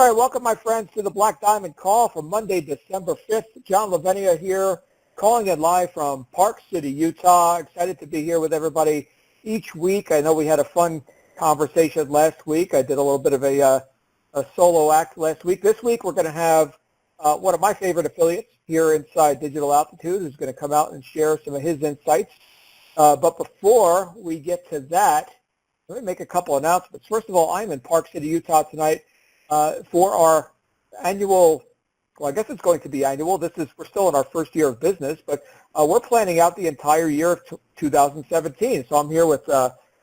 right, welcome, my friends, to the Black Diamond Call for Monday, December 5th. John Lavenia here, calling in live from Park City, Utah. Excited to be here with everybody each week. I know we had a fun conversation last week. I did a little bit of a solo act last week. This week, we're going to have one of my favorite affiliates here inside Digital Altitude who's going to come out and share some of his insights. But before we get to that, let me make a couple announcements. First of all, I'm in Park City, Utah tonight for our annual, well, I guess it's going to be annual. We're still in our first year of business, but we're planning out the entire year of 2017. So I'm here with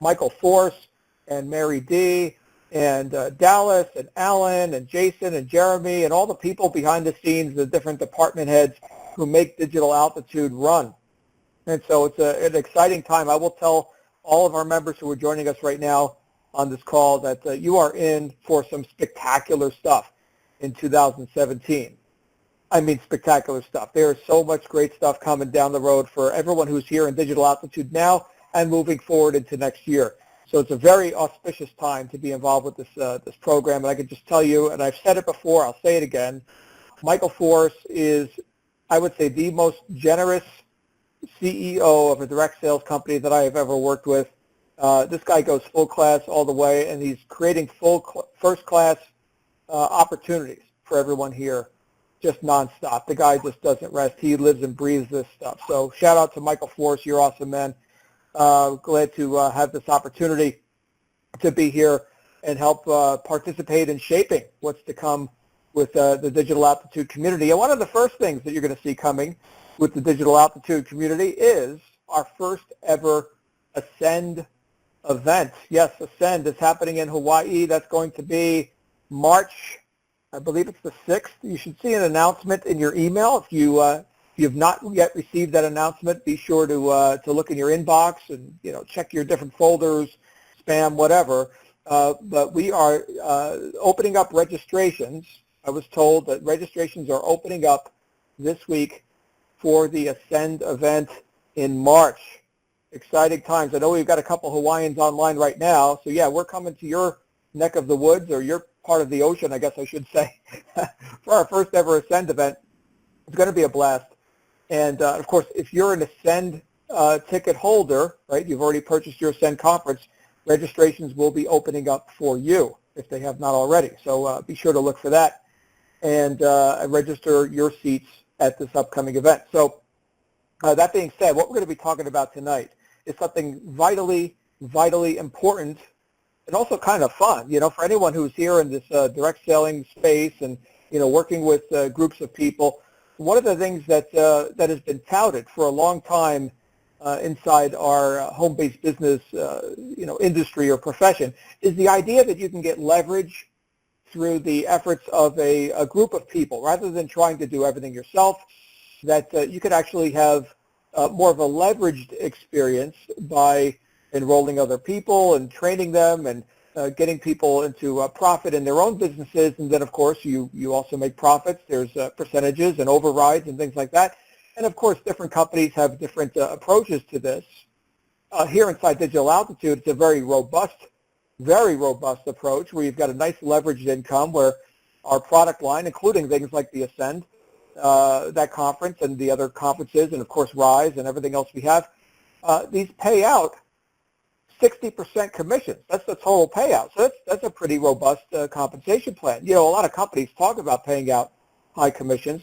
Michael Force and Mary D. and Dallas and Alan and Jason and Jeremy and all the people behind the scenes, the different department heads who make Digital Altitude run. And so it's an exciting time. I will tell all of our members who are joining us right now on this call that you are in for some spectacular stuff in 2017. I mean spectacular stuff. There is so much great stuff coming down the road for everyone who's here in Digital Altitude now and moving forward into next year. So it's a very auspicious time to be involved with this program. And I can just tell you, and I've said it before, I'll say it again, Michael Force is, I would say, the most generous CEO of a direct sales company that I have ever worked with. This guy goes full class all the way, and he's creating first-class opportunities for everyone here, just nonstop. The guy just doesn't rest. He lives and breathes this stuff. So shout out to Michael Force. You're awesome, man. Glad to have this opportunity to be here and help participate in shaping what's to come with the Digital Altitude community. And one of the first things that you're going to see coming with the Digital Altitude community is our first ever Ascend event. Yes, Ascend is happening in Hawaii. That's going to be March, I believe it's the 6th. You should see an announcement in your email. If you have not yet received that announcement, be sure to look in your inbox and check your different folders, spam, whatever. But we are opening up registrations. I was told that registrations are opening up this week for the Ascend event in March. Exciting times. I know we've got a couple Hawaiians online right now. So yeah, we're coming to your neck of the woods, or your part of the ocean, I guess I should say, for our first ever Ascend event. It's going to be a blast. And of course, if you're an Ascend ticket holder, right, you've already purchased your Ascend conference, registrations will be opening up for you if they have not already. So be sure to look for that and register your seats at this upcoming event. So that being said, what we're going to be talking about tonight is something vitally, vitally important and also kind of fun, for anyone who's here in this direct selling space and, working with groups of people. One of the things that has been touted for a long time inside our home-based business, industry or profession is the idea that you can get leverage through the efforts of a group of people rather than trying to do everything yourself, that you could actually have more of a leveraged experience by enrolling other people and training them and getting people into profit in their own businesses. And then, of course, you also make profits. There's percentages and overrides and things like that. And, of course, different companies have different approaches to this. Here inside Digital Altitude, it's a very robust approach where you've got a nice leveraged income where our product line, including things like the Ascend, that conference and the other conferences, and of course Rise and everything else we have, these pay out 60% commissions. That's the total payout. So that's a pretty robust compensation plan. A lot of companies talk about paying out high commissions.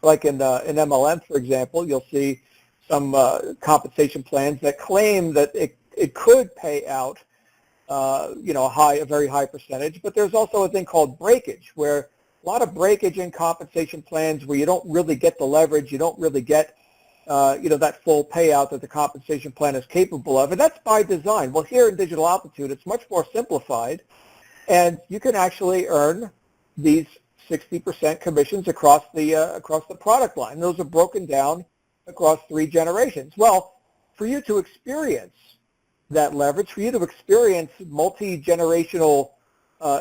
Like in MLM, for example, you'll see some compensation plans that claim that it could pay out a very high percentage, but there's also a thing called breakage, where a lot of breakage in compensation plans where you don't really get the leverage, you don't really get, that full payout that the compensation plan is capable of, and that's by design. Well, here in Digital Altitude, it's much more simplified, and you can actually earn these 60% commissions across the product line. Those are broken down across 3 generations. Well, for you to experience that leverage, for you to experience multi-generational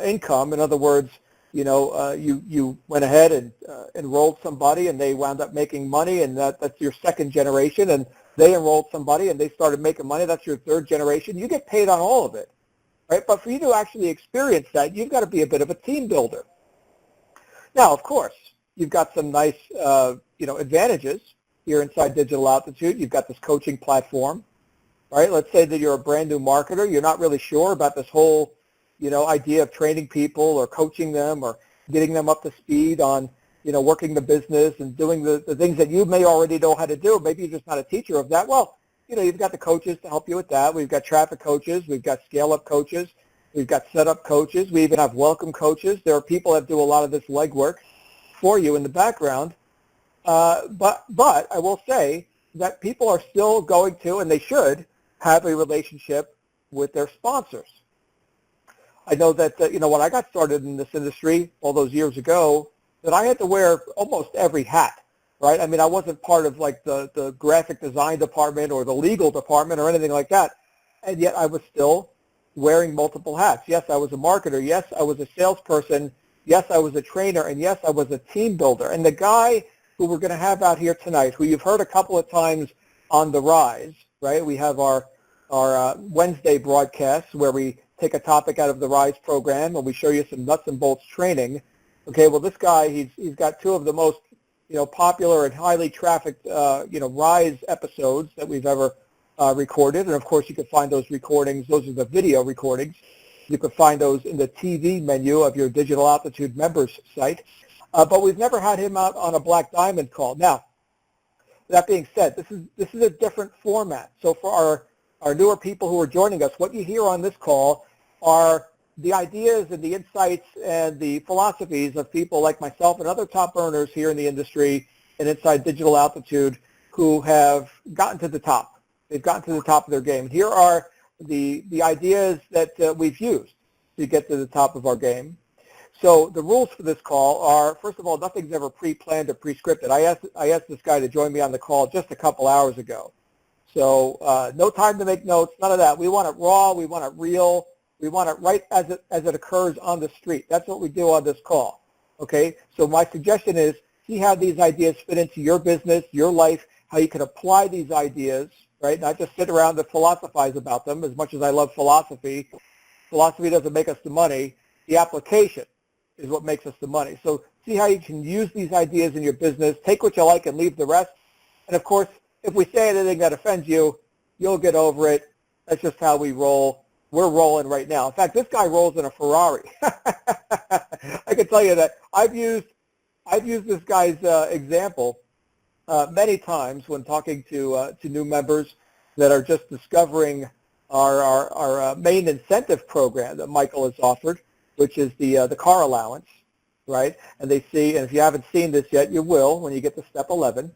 income. In other words, you went ahead and enrolled somebody and they wound up making money, and that's your second generation, and they enrolled somebody and they started making money, that's your third generation. You get paid on all of it, right? But for you to actually experience that, you've got to be a bit of a team builder. Now, of course, you've got some nice, advantages here inside Digital Altitude. You've got this coaching platform, right? Let's say that you're a brand new marketer. You're not really sure about this whole, idea of training people or coaching them or getting them up to speed on, working the business and doing the things that you may already know how to do. Maybe you're just not a teacher of that. Well, you've got the coaches to help you with that. We've got traffic coaches. We've got scale-up coaches. We've got setup coaches. We even have welcome coaches. There are people that do a lot of this legwork for you in the background. But I will say that people are still going to, and they should, have a relationship with their sponsors. I know that, when I got started in this industry all those years ago, that I had to wear almost every hat, right? I mean, I wasn't part of like the graphic design department or the legal department or anything like that. And yet I was still wearing multiple hats. Yes, I was a marketer. Yes, I was a salesperson. Yes, I was a trainer. And yes, I was a team builder. And the guy who we're going to have out here tonight, who you've heard a couple of times on The Rise, right? We have our Wednesday broadcasts where we take a topic out of the Rise program and we show you some nuts and bolts training. Okay, well, this guy, he's got two of the most, popular and highly trafficked, Rise episodes that we've ever recorded. And, of course, you can find those recordings. Those are the video recordings. You can find those in the TV menu of your Digital Altitude members site. But we've never had him out on a Black Diamond call. Now, that being said, this is a different format. So for our newer people who are joining us, what you hear on this call are the ideas and the insights and the philosophies of people like myself and other top earners here in the industry and inside Digital Altitude who have gotten to the top. They've gotten to the top of their game. Here are the ideas that we've used to get to the top of our game. So the rules for this call are, first of all, nothing's ever pre-planned or pre-scripted. I asked this guy to join me on the call just a couple hours ago. So no time to make notes, none of that. We want it raw. We want it real. We want it right as it occurs on the street. That's what we do on this call. Okay? So my suggestion is see how these ideas fit into your business, your life, how you can apply these ideas, right? Not just sit around and philosophize about them. As much as I love philosophy, philosophy doesn't make us the money. The application is what makes us the money. So see how you can use these ideas in your business, take what you like and leave the rest. And of course, if we say anything that offends you, you'll get over it. That's just how we roll. We're rolling right now. In fact, this guy rolls in a Ferrari. I can tell you that I've used this guy's example many times when talking to new members that are just discovering our main incentive program that Michael has offered, which is the car allowance, right? And they see, and if you haven't seen this yet, you will when you get to step 11.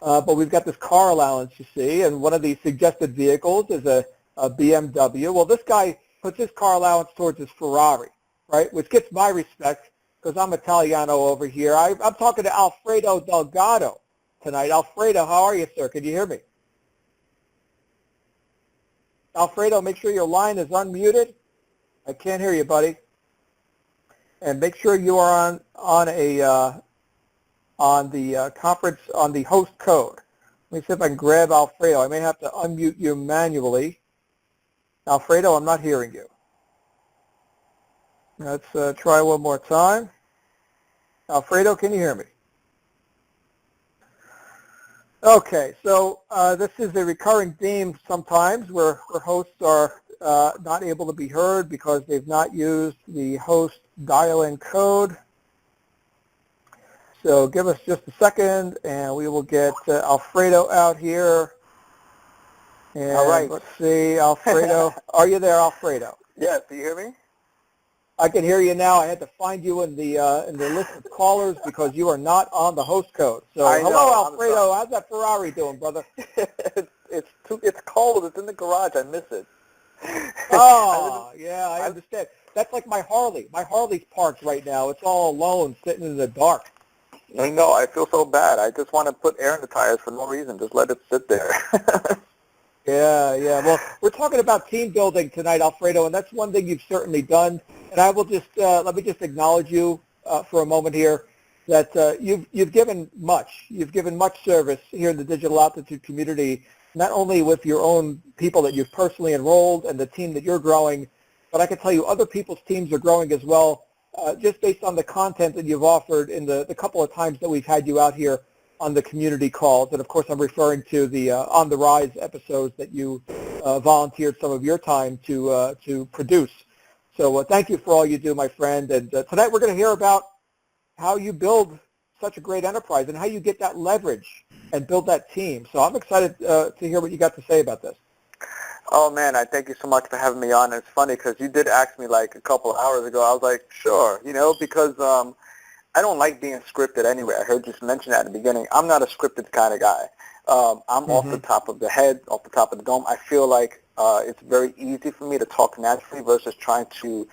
But we've got this car allowance, you see, and one of the suggested vehicles is a BMW. Well, this guy puts his car allowance towards his Ferrari, right, which gets my respect because I'm Italiano over here. I'm talking to Alfredo Delgado tonight. Alfredo, how are you, sir? Can you hear me? Alfredo, make sure your line is unmuted. I can't hear you, buddy. And make sure you are on the conference on the host code. Let me see if I can grab Alfredo. I may have to unmute you manually. Alfredo, I'm not hearing you. Let's try one more time. Alfredo, can you hear me? Okay, so this is a recurring theme sometimes where hosts are not able to be heard because they've not used the host dial-in code. So give us just a second and we will get Alfredo out here. And all right. Let's see, Alfredo. Are you there, Alfredo? Yes, do you hear me? I can hear you now. I had to find you in the list of callers because you are not on the host code. So hello, Alfredo. How's that Ferrari doing, brother? It's cold. It's in the garage. I miss it. Oh, yeah, I understand. That's like my Harley. My Harley's parked right now. It's all alone, sitting in the dark. No, I feel so bad. I just want to put air in the tires for no reason. Just let it sit there. Yeah. Well, we're talking about team building tonight, Alfredo, and that's one thing you've certainly done. And I will just let me just acknowledge you for a moment here that you've given much. You've given much service here in the Digital Altitude community, not only with your own people that you've personally enrolled and the team that you're growing, but I can tell you other people's teams are growing as well just based on the content that you've offered in the couple of times that we've had you out here on the community calls. And of course, I'm referring to the On the Rise episodes that you volunteered some of your time to produce. So thank you for all you do, my friend. And tonight we're going to hear about how you build such a great enterprise and how you get that leverage and build that team. So I'm excited to hear what you got to say about this. Oh, man, I thank you so much for having me on. It's funny because you did ask me like a couple of hours ago. I was like, sure, because I don't like being scripted anyway. I heard you mention that at the beginning. I'm not a scripted kind of guy. I'm off the top of the head, off the top of the dome. I feel like it's very easy for me to talk naturally versus trying to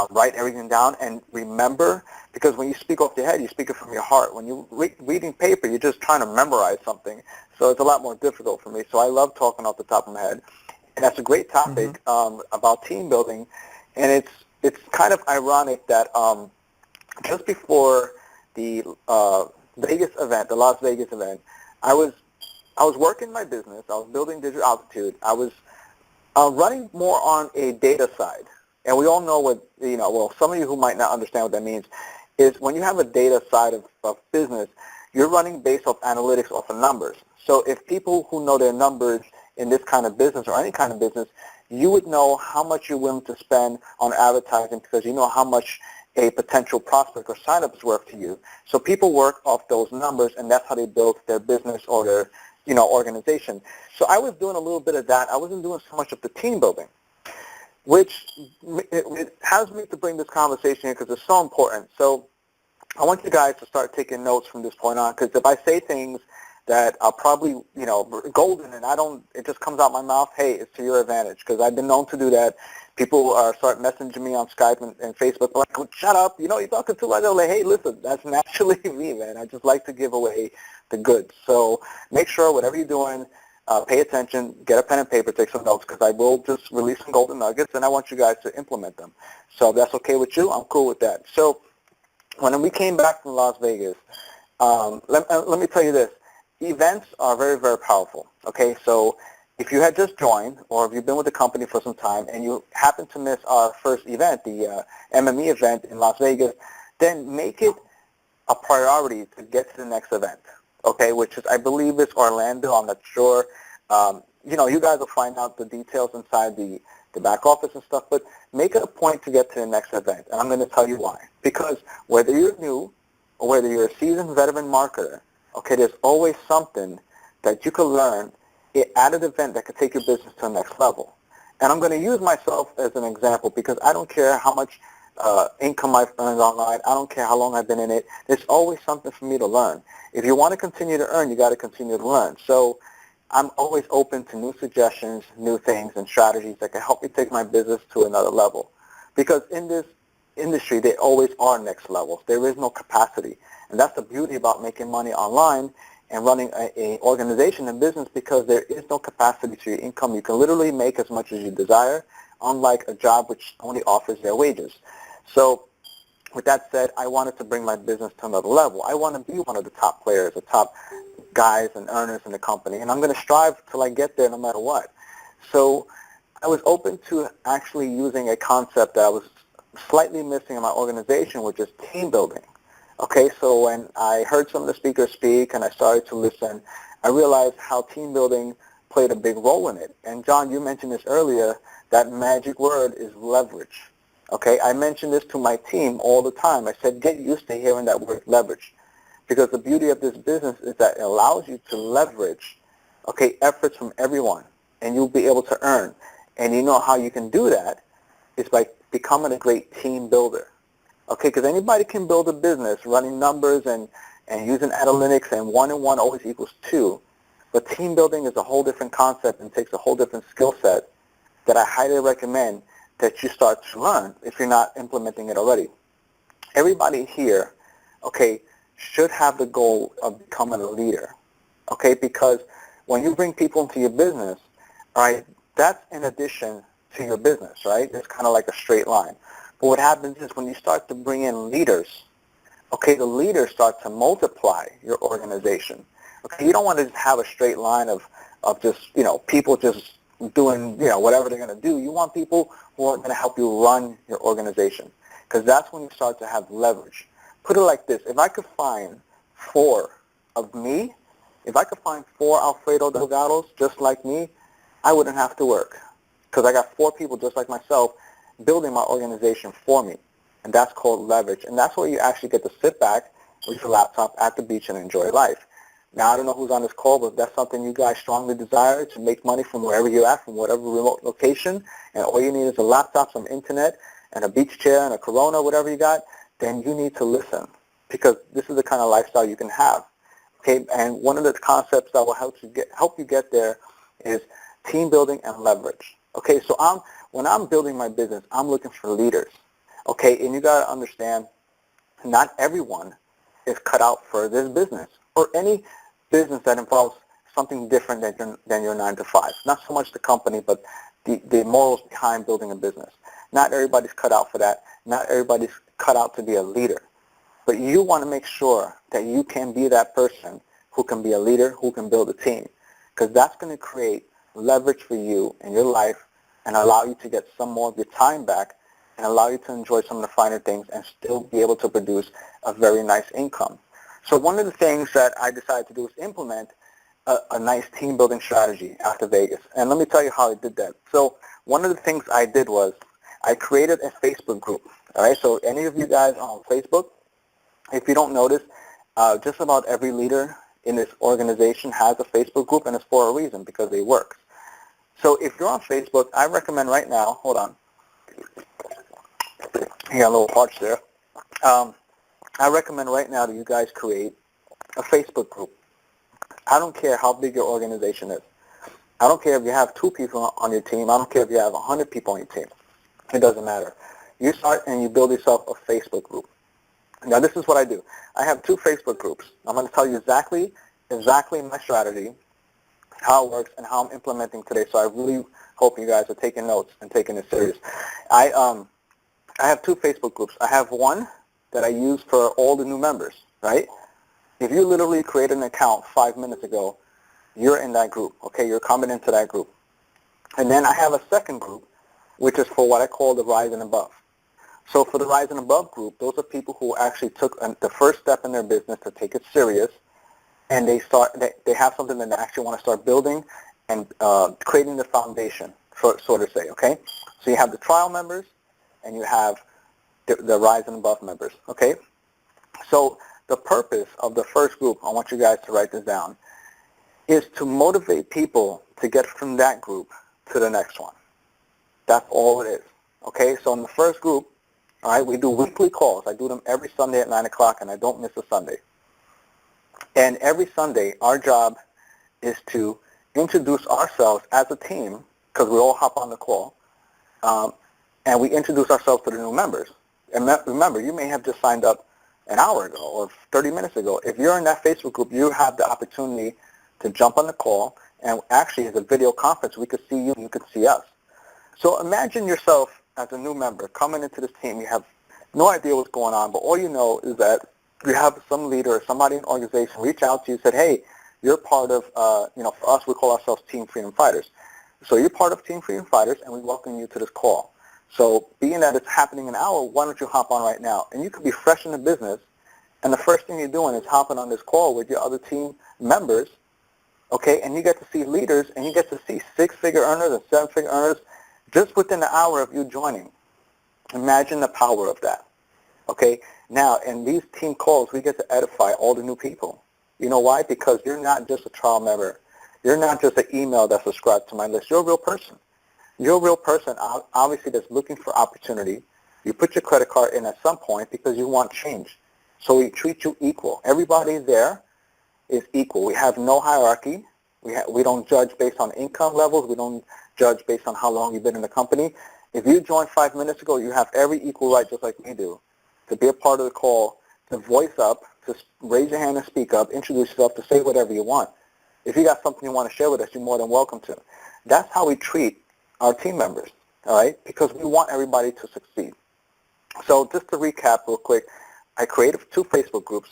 write everything down and remember, because when you speak off your head, you speak it from your heart. When you're reading paper, you're just trying to memorize something. So it's a lot more difficult for me. So I love talking off the top of my head. And that's a great topic about team building. And it's kind of ironic that just before the Vegas event, the Las Vegas event, I was working my business. I was building Digital Altitude. I was running more on a data side. And we all know what, well, some of you who might not understand what that means is when you have a data side of business, you're running based off analytics, off of numbers. So if people who know their numbers in this kind of business or any kind of business, you would know how much you're willing to spend on advertising because you know how much a potential prospect or sign-up is worth to you. So people work off those numbers, and that's how they build their business or their organization. So I was doing a little bit of that. I wasn't doing so much of the team building, which it has me to bring this conversation here because it's so important. So I want you guys to start taking notes from this point on, because if I say things that are probably, golden and it just comes out my mouth, hey, it's to your advantage, because I've been known to do that. People start messaging me on Skype and Facebook, like, shut up, you're talking too much. I'm like, hey, listen, that's naturally me, man. I just like to give away the goods. So make sure whatever you're doing, pay attention, get a pen and paper, take some notes, because I will just release some golden nuggets, and I want you guys to implement them. So if that's okay with you, I'm cool with that. So when we came back from Las Vegas, let me tell you this. Events are very, very powerful, okay? So if you had just joined or if you've been with the company for some time and you happen to miss our first event, the MME event in Las Vegas, then make it a priority to get to the next event, okay, which is, I believe it's Orlando. I'm not sure. You guys will find out the details inside the back office and stuff, but make it a point to get to the next event, and I'm going to tell you why. Because whether you're new or whether you're a seasoned veteran marketer, okay, there's always something that you can learn at an event that could take your business to the next level. And I'm going to use myself as an example because I don't care how much income I've earned online. I don't care how long I've been in it. There's always something for me to learn. If you want to continue to earn, you got to continue to learn. So I'm always open to new suggestions, new things, and strategies that can help me take my business to another level. Because in this industry, there always are next levels. There is no capacity. And that's the beauty about making money online and running an organization and business, because there is no capacity to your income. You can literally make as much as you desire, unlike a job which only offers their wages. So with that said, I wanted to bring my business to another level. I want to be one of the top players, the top guys and earners in the company, and I'm going to strive till I get there no matter what. So I was open to actually using a concept that I was slightly missing in my organization, which is team building. Okay, so when I heard some of the speakers speak and I started to listen, I realized how team building played a big role in it. And John, you mentioned this earlier, that magic word is leverage. Okay, I mention this to my team all the time. I said, get used to hearing that word leverage, because the beauty of this business is that it allows you to leverage, okay, efforts from everyone, and you'll be able to earn. And you know how you can do that is by becoming a great team builder. Okay, because anybody can build a business running numbers and using analytics, and 1 and 1 always equals 2. But team building is a whole different concept and takes a whole different skill set that I highly recommend that you start to learn if you're not implementing it already. Everybody here, okay, should have the goal of becoming a leader, okay, because when you bring people into your business, all right, that's in addition to your business, right? It's kind of like a straight line. But what happens is when you start to bring in leaders, okay, the leaders start to multiply your organization. Okay, you don't want to just have a straight line of just, people just doing, whatever they're going to do. You want people who are going to help you run your organization. because that's when you start to have leverage. Put it like this. If I could find 4 of me, if I could find 4 Alfredo Delgados just like me, I wouldn't have to work because I got 4 people just like myself building my organization for me. And that's called leverage. And that's where you actually get to sit back with your laptop at the beach and enjoy life. Now, I don't know who's on this call, but if that's something you guys strongly desire, to make money from wherever you're at, from whatever remote location, and all you need is a laptop, some internet, and a beach chair, and a Corona, whatever you got, then you need to listen, because this is the kind of lifestyle you can have. Okay, and one of the concepts that will help you get there is team building and leverage. Okay, so when I'm building my business, I'm looking for leaders. Okay, and you got to understand, not everyone is cut out for this business or any business that involves something different than your 9 to 5. Not so much the company, but the morals behind building a business. Not everybody's cut out for that. Not everybody's cut out to be a leader. But you want to make sure that you can be that person who can be a leader, who can build a team, because that's going to create leverage for you in your life and allow you to get some more of your time back and allow you to enjoy some of the finer things and still be able to produce a very nice income. So one of the things that I decided to do is implement a nice team building strategy after Vegas. And let me tell you how I did that. So one of the things I did was I created a Facebook group. All right, so any of you guys on Facebook, if you don't notice, just about every leader in this organization has a Facebook group, and it's for a reason, because they work. So if you're on Facebook, I recommend right now, hold on, you got a little parch there. I recommend right now that you guys create a Facebook group. I don't care how big your organization is. I don't care if you have 2 people on your team. I don't care if you have 100 people on your team. It doesn't matter. You start and you build yourself a Facebook group. Now, this is what I do. I have 2 Facebook groups. I'm going to tell you exactly my strategy, how it works, and how I'm implementing today. So I really hope you guys are taking notes and taking it serious. I have 2 Facebook groups. I have one that I use for all the new members, right? If you literally created an account 5 minutes ago, you're in that group, okay? You're coming into that group. And then I have a second group, which is for what I call the Rise and Above. So for the Rise and Above group, those are people who actually took the first step in their business to take it serious, and they have something that they actually want to start building and creating the foundation, so to say, okay? So you have the trial members, and you have the Rise and Above members, okay? So the purpose of the first group, I want you guys to write this down, is to motivate people to get from that group to the next one. That's all it is, okay? So in the first group, all right, we do weekly calls. I do them every Sunday at 9 o'clock, and I don't miss a Sunday. And every Sunday, our job is to introduce ourselves as a team, because we all hop on the call, and we introduce ourselves to the new members. And remember, you may have just signed up an hour ago or 30 minutes ago. If you're in that Facebook group, you have the opportunity to jump on the call, and actually it's a video conference. We could see you, you could see us. So imagine yourself as a new member coming into this team. You have no idea what's going on, but all you know is that you have some leader or somebody in the organization reach out to you and said, hey, you're part of, for us, we call ourselves Team Freedom Fighters. So you're part of Team Freedom Fighters, and we welcome you to this call. So being that it's happening in an hour, why don't you hop on right now? And you could be fresh in the business, and the first thing you're doing is hopping on this call with your other team members, okay, and you get to see leaders, and you get to see 6-figure earners and 7-figure earners just within an hour of you joining. Imagine the power of that, okay? Now, in these team calls, we get to edify all the new people. You know why? Because you're not just a trial member. You're not just an email that's subscribed to my list. You're a real person. You're a real person, obviously, that's looking for opportunity. You put your credit card in at some point because you want change. So we treat you equal. Everybody there is equal. We have no hierarchy. We don't judge based on income levels. We don't judge based on how long you've been in the company. If you joined 5 minutes ago, you have every equal right, just like we do, to be a part of the call, to voice up, to raise your hand and speak up, introduce yourself, to say whatever you want. If you got something you want to share with us, you're more than welcome to. That's how we treat our team members, all right, because we want everybody to succeed. So just to recap real quick, I created 2 Facebook groups.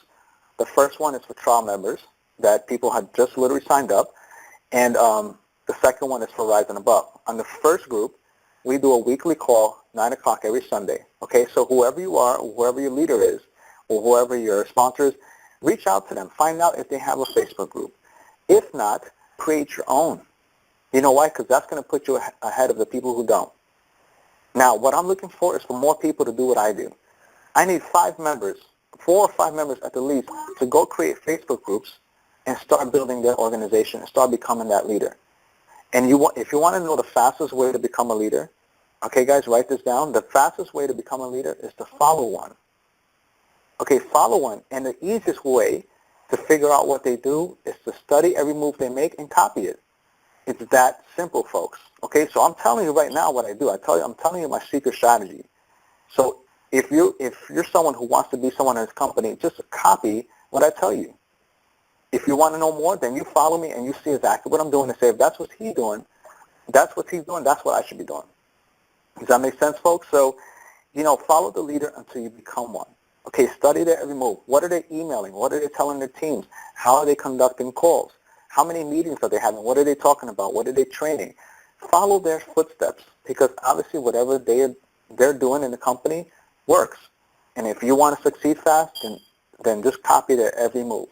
The first one is for trial members that people had just literally signed up, and the second one is for Rise and Above. On the first group, we do a weekly call, 9 o'clock every Sunday. Okay, so whoever you are, whoever your leader is, or whoever your sponsor is, reach out to them. Find out if they have a Facebook group. If not, create your own. You know why? Because that's going to put you ahead of the people who don't. Now, what I'm looking for is for more people to do what I do. I need 5 members, 4 or 5 members at the least, to go create Facebook groups and start building their organization and start becoming that leader. And if you want to know the fastest way to become a leader, okay, guys, write this down. The fastest way to become a leader is to follow one. Okay, follow one. And the easiest way to figure out what they do is to study every move they make and copy it. It's that simple, folks. Okay, so I'm telling you right now what I do. I'm telling you my secret strategy. So if you're someone who wants to be someone in this company, just copy what I tell you. If you want to know more, then you follow me and you see exactly what I'm doing and say, if that's what he's doing, that's what I should be doing. Does that make sense, folks? So, follow the leader until you become one. Okay, study their every move. What are they emailing? What are they telling their teams? How are they conducting calls? How many meetings are they having? What are they talking about? What are they training? Follow their footsteps, because obviously whatever they're doing in the company works. And if you want to succeed fast, then just copy their every move.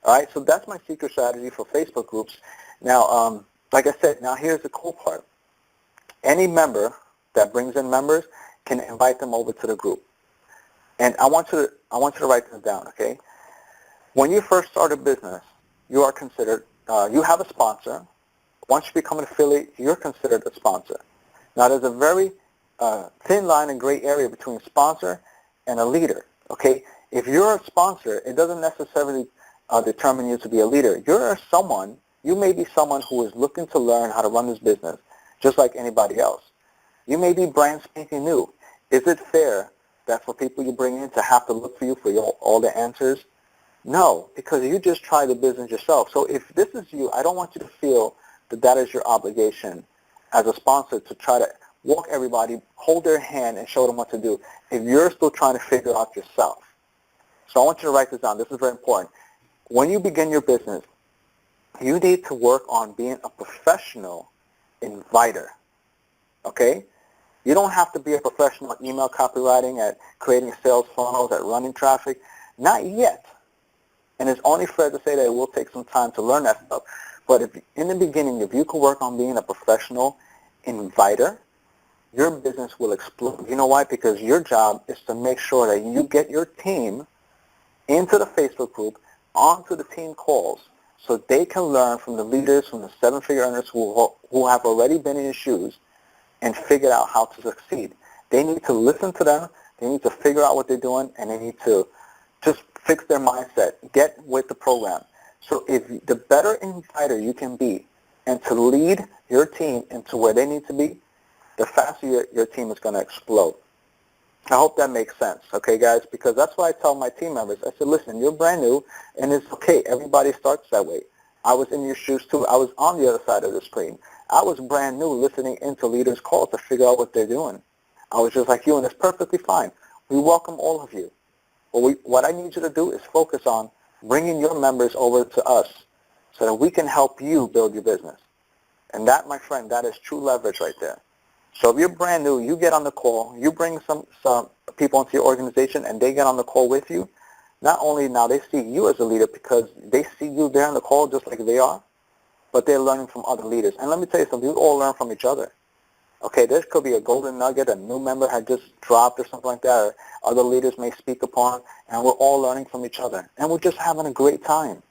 All right, so that's my secret strategy for Facebook groups. Now, like I said, now here's the cool part. Any member that brings in members can invite them over to the group. And I want you to write this down, okay? When you first start a business, you are considered, you have a sponsor. Once you become an affiliate, you're considered a sponsor. Now, there's a very thin line and gray area between sponsor and a leader, okay? If you're a sponsor, it doesn't necessarily determine you to be a leader. You may be someone who is looking to learn how to run this business, just like anybody else. You may be brand spanking new. Is it fair that for people you bring in to have to look for you for all the answers? No, because you just tried the business yourself. So if this is you, I don't want you to feel that is your obligation as a sponsor to try to walk everybody, hold their hand, and show them what to do if you're still trying to figure out yourself. So I want you to write this down. This is very important. When you begin your business, you need to work on being a professional inviter, okay? You don't have to be a professional at email copywriting, at creating sales funnels, at running traffic. Not yet. And it's only fair to say that it will take some time to learn that stuff. But in the beginning, if you can work on being a professional inviter, your business will explode. You know why? Because your job is to make sure that you get your team into the Facebook group, onto the team calls, so they can learn from the leaders, from the 7-figure earners who have already been in your shoes and figured out how to succeed. They need to listen to them, they need to figure out what they're doing, and they need to just fix their mindset, get with the program. So if the better inviter you can be and to lead your team into where they need to be, the faster your team is going to explode. I hope that makes sense, okay, guys? Because that's what I tell my team members. I said, listen, you're brand new, and it's okay. Everybody starts that way. I was in your shoes, too. I was on the other side of the screen. I was brand new listening into leaders' calls to figure out what they're doing. I was just like you, and it's perfectly fine. We welcome all of you. But what I need you to do is focus on bringing your members over to us so that we can help you build your business. And that, my friend, that is true leverage right there. So if you're brand new, you get on the call, you bring some people into your organization, and they get on the call with you. Not only now they see you as a leader because they see you there on the call just like they are, but they're learning from other leaders. And let me tell you something, we all learn from each other. Okay, there could be a golden nugget a new member had just dropped or something like that, or other leaders may speak upon, and we're all learning from each other. And we're just having a great time.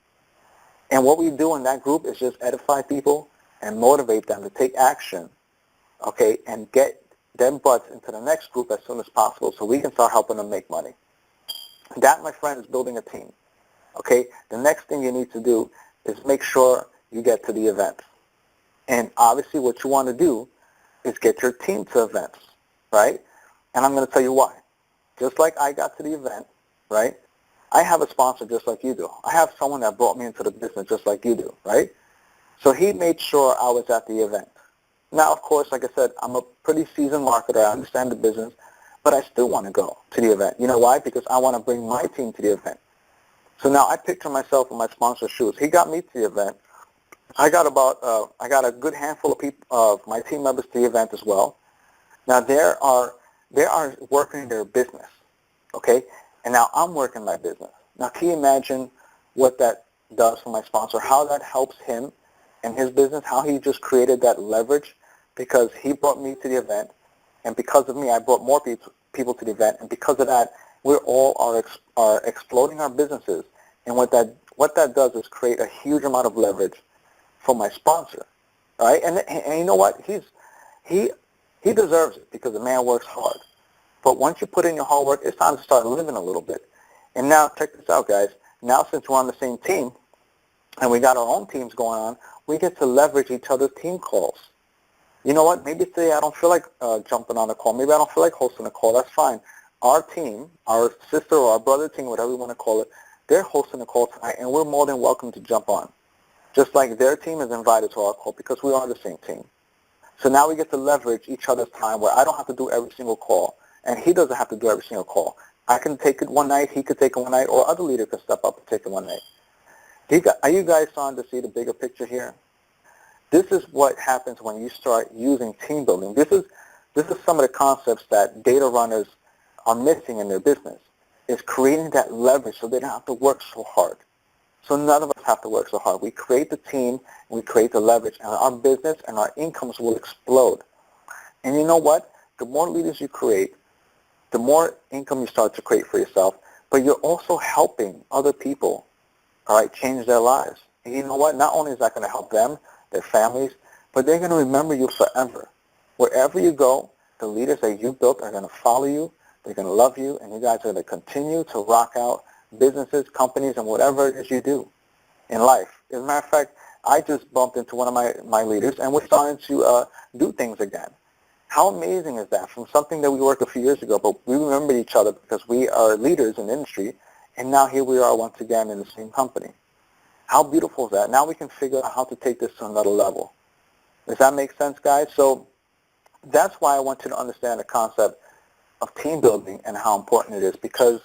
And what we do in that group is just edify people and motivate them to take action, okay, and get them butts into the next group as soon as possible so we can start helping them make money. That, my friend, is building a team. Okay, the next thing you need to do is make sure you get to the event. And obviously what you want to do is get your team to events, right? And I'm going to tell you why. Just like I got to the event, right? I have a sponsor just like you do. I have someone that brought me into the business just like you do, right? So he made sure I was at the event. Now, of course, like I said, I'm a pretty seasoned marketer. I understand the business, but I still want to go to the event. You know why? Because I want to bring my team to the event. So now I picture myself in my sponsor's shoes. He got me to the event. I got a good handful of people, of my team members to the event as well. Now they are working their business, okay? And now I'm working my business. Now can you imagine what that does for my sponsor, how that helps him and his business, how he just created that leverage because he brought me to the event, and because of me, I brought more people to the event, and because of that, we're all are exploding our businesses. And what that does is create a huge amount of leverage for my sponsor, right? And you know what? He deserves it because the man works hard. But once you put in your hard work, it's time to start living a little bit. And now, check this out, guys. Now, since we're on the same team and we got our own teams going on, we get to leverage each other's team calls. You know what? Maybe today I don't feel like jumping on a call. Maybe I don't feel like hosting a call. That's fine. Our team, our sister or our brother team, whatever you want to call it, they're hosting a call tonight, and we're more than welcome to jump on. Just like their team is invited to our call because we are the same team. So now we get to leverage each other's time where I don't have to do every single call, and he doesn't have to do every single call. I can take it one night, he could take it one night, or other leader could step up and take it one night. Are you guys starting to see the bigger picture here? This is what happens when you start using team building. This is some of the concepts that data runners are missing in their business, is creating that leverage so they don't have to work so hard. So none of us have to work so hard. We create the team, we create the leverage, and our business and our incomes will explode. And you know what? The more leaders you create, the more income you start to create for yourself, but you're also helping other people, all right, change their lives. And you know what? Not only is that going to help them, their families, but they're going to remember you forever. Wherever you go, the leaders that you built are going to follow you, they're going to love you, and you guys are going to continue to rock out businesses, companies, and whatever it is you do in life. As a matter of fact, I just bumped into one of my leaders, and we're starting to do things again. How amazing is that? From something that we worked a few years ago, but we remember each other because we are leaders in the industry, and now here we are once again in the same company. How beautiful is that? Now we can figure out how to take this to another level. Does that make sense, guys? So that's why I want you to understand the concept of team building and how important it is, because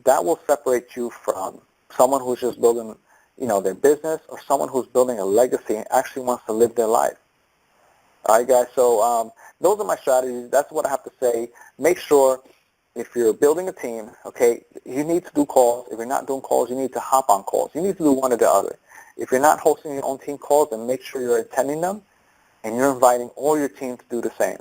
that will separate you from someone who's just building, their business, or someone who's building a legacy and actually wants to live their life. All right, guys, so those are my strategies. That's what I have to say. Make sure if you're building a team, okay, you need to do calls. If you're not doing calls, you need to hop on calls. You need to do one or the other. If you're not hosting your own team calls, then make sure you're attending them and you're inviting all your team to do the same.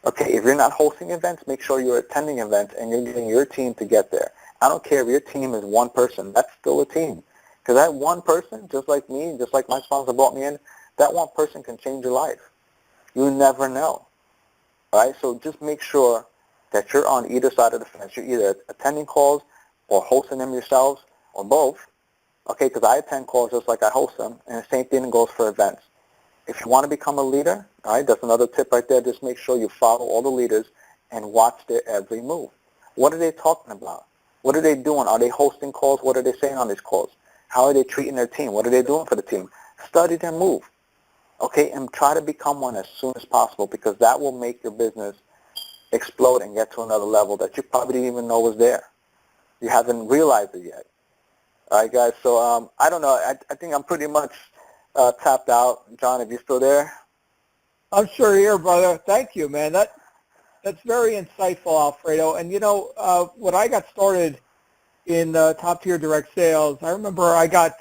Okay, if you're not hosting events, make sure you're attending events and you're getting your team to get there. I don't care if your team is one person. That's still a team. Because that one person, just like me, just like my sponsor brought me in, that one person can change your life. You never know. All right, so just make sure that you're on either side of the fence. You're either attending calls or hosting them yourselves or both. Okay, because I attend calls just like I host them, and the same thing goes for events. If you want to become a leader, all right, that's another tip right there. Just make sure you follow all the leaders and watch their every move. What are they talking about? What are they doing? Are they hosting calls? What are they saying on these calls? How are they treating their team? What are they doing for the team? Study their move, okay, and try to become one as soon as possible, because that will make your business explode and get to another level that you probably didn't even know was there. You haven't realized it yet. All right, guys, so I don't know. I think I'm pretty much tapped out. John, if you're still there? I'm sure here, brother. Thank you, man. That's very insightful, Alfredo. And, when I got started in top-tier direct sales, I remember I got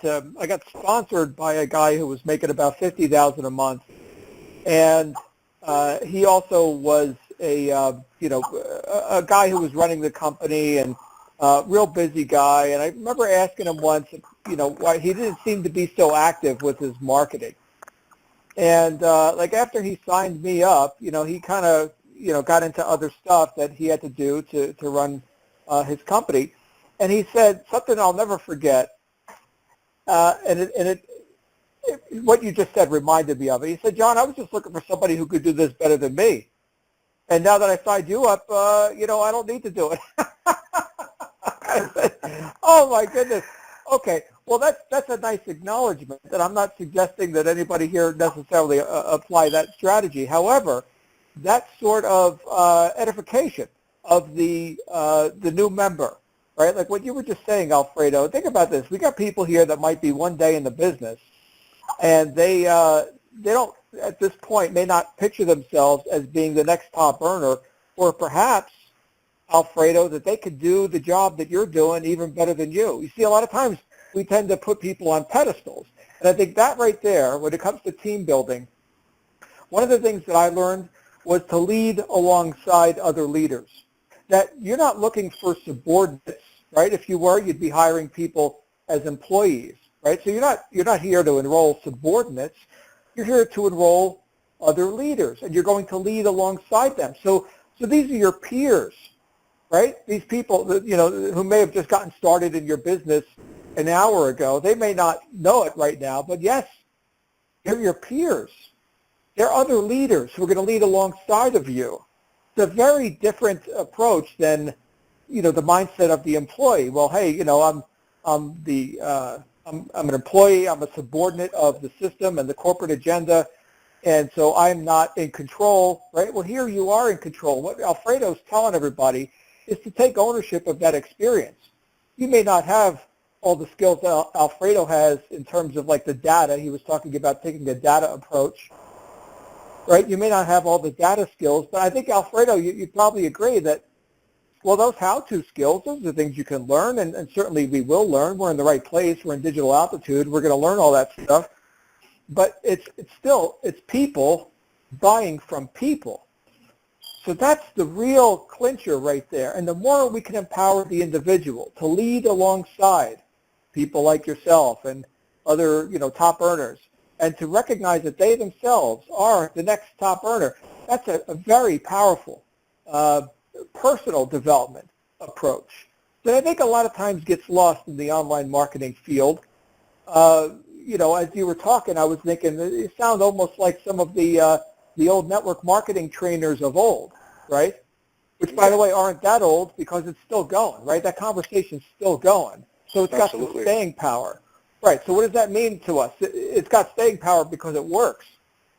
sponsored by a guy who was making about $50,000 a month, and he also was a guy who was running the company, and real busy guy. And I remember asking him once, why he didn't seem to be so active with his marketing. And after he signed me up, he kind of got into other stuff that he had to do to run his company. And he said something I'll never forget, what you just said reminded me of it. He said, John, I was just looking for somebody who could do this better than me. And now that I signed you up, I don't need to do it. I said, oh, my goodness. Okay, well, that's a nice acknowledgement, and I'm not suggesting that anybody here necessarily apply that strategy. However, that sort of edification of the new member, right? Like what you were just saying, Alfredo. Think about this. We got people here that might be one day in the business, and they don't at this point may not picture themselves as being the next top earner, or perhaps, Alfredo, that they could do the job that you're doing even better than you. You see, a lot of times we tend to put people on pedestals. And I think that right there, when it comes to team building, one of the things that I learned was to lead alongside other leaders. That you're not looking for subordinates, right? If you were, you'd be hiring people as employees, right? So you're not here to enroll subordinates. You're here to enroll other leaders, and you're going to lead alongside them. So these are your peers, right? These people that, who may have just gotten started in your business an hour ago, they may not know it right now, but yes, they're your peers. They're other leaders who are going to lead alongside of you. It's a very different approach than, the mindset of the employee. Well, hey, I'm an employee. I'm a subordinate of the system and the corporate agenda, and so I'm not in control, right? Well, here you are in control. What Alfredo's telling everybody is to take ownership of that experience. You may not have all the skills that Alfredo has in terms of like the data. He was talking about taking a data approach, right? You may not have all the data skills, but I think, Alfredo, you probably agree that, well, those how-to skills, those are things you can learn, and certainly we will learn. We're in the right place. We're in digital altitude. We're going to learn all that stuff. But it's people buying from people. So that's the real clincher right there. And the more we can empower the individual to lead alongside people like yourself and other, top earners, and to recognize that they themselves are the next top earner, that's a very powerful personal development approach that I think a lot of times gets lost in the online marketing field. As you were talking, I was thinking it sounds almost like some of the old network marketing trainers of old, right? Which, by the way, aren't that old because it's still going, right? That conversation's still going. So it's got some staying power. Right, so what does that mean to us? It's got staying power because it works,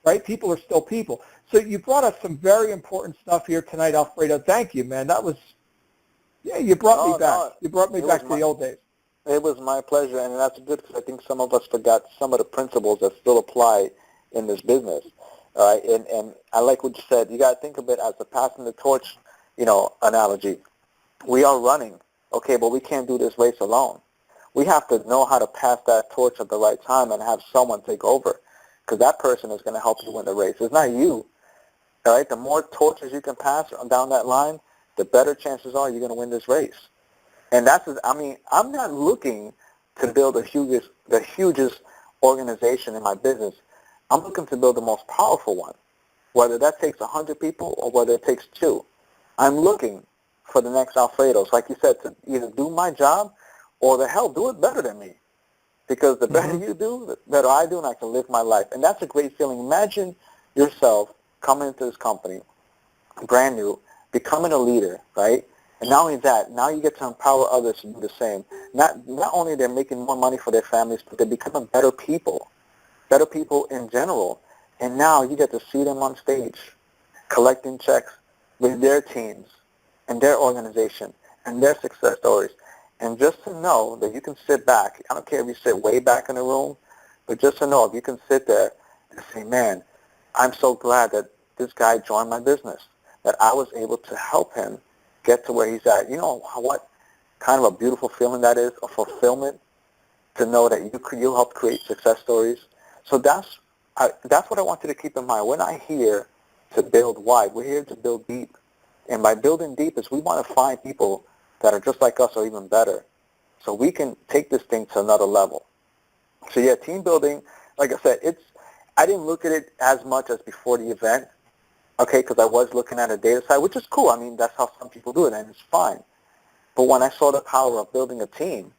right? People are still people. So you brought us some very important stuff here tonight, Alfredo. Thank you, man. That was, you brought me back. You brought me back to the old days. It was my pleasure, and that's good because I think some of us forgot some of the principles that still apply in this business. All right, and I like what you said. You got to think of it as a passing the torch, analogy. We are running, okay, but we can't do this race alone. We have to know how to pass that torch at the right time and have someone take over, because that person is going to help you win the race. It's not you. All right, the more torches you can pass down that line, the better chances are you're going to win this race. And I'm not looking to build the hugest organization in my business. I'm looking to build the most powerful one, whether that takes 100 people or whether it takes 2. I'm looking for the next Alfredos, like you said, to either do my job or the hell do it better than me. Because the better you do, the better I do, and I can live my life. And that's a great feeling. Imagine yourself coming into this company, brand new, becoming a leader, right? And not only that, now you get to empower others to do the same. Not only they're making more money for their families, but they're becoming better people in general. And now you get to see them on stage, collecting checks with their teams and their organization and their success stories. And just to know that you can sit back, I don't care if you sit way back in the room, but just to know if you can sit there and say, man, I'm so glad that this guy joined my business, that I was able to help him get to where he's at. You know what kind of a beautiful feeling that is, a fulfillment, to know that you helped create success stories. So that's what I want you to keep in mind. We're not here to build wide. We're here to build deep. And by building deep is we want to find people that are just like us or even better, so we can take this thing to another level. So yeah, team building, like I said, I didn't look at it as much as before the event, okay, because I was looking at a data side, which is cool. I mean, that's how some people do it, and it's fine. But when I saw the power of building a team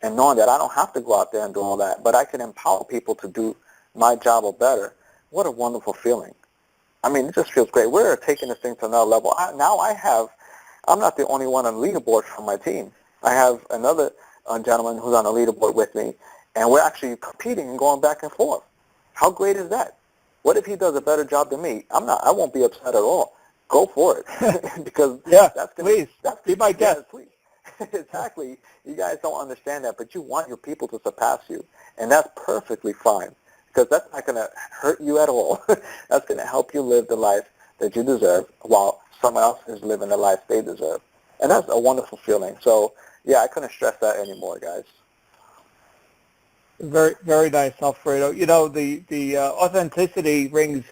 and knowing that I don't have to go out there and do all that, but I can empower people to do my job or better, what a wonderful feeling. I mean, it just feels great. We're taking this thing to another level. I'm not the only one on the leaderboard from my team. I have another gentleman who's on the leaderboard with me, and we're actually competing and going back and forth. How great is that? What if he does a better job than me? I won't be upset at all. Go for it. Because please, be my guest. Please. Exactly. You guys don't understand that, but you want your people to surpass you, and that's perfectly fine. because that's not going to hurt you at all. That's going to help you live the life that you deserve while someone else is living the life they deserve. And that's a wonderful feeling. So, yeah, I couldn't stress that anymore, guys. Very, very nice, Alfredo. You know, the authenticity rings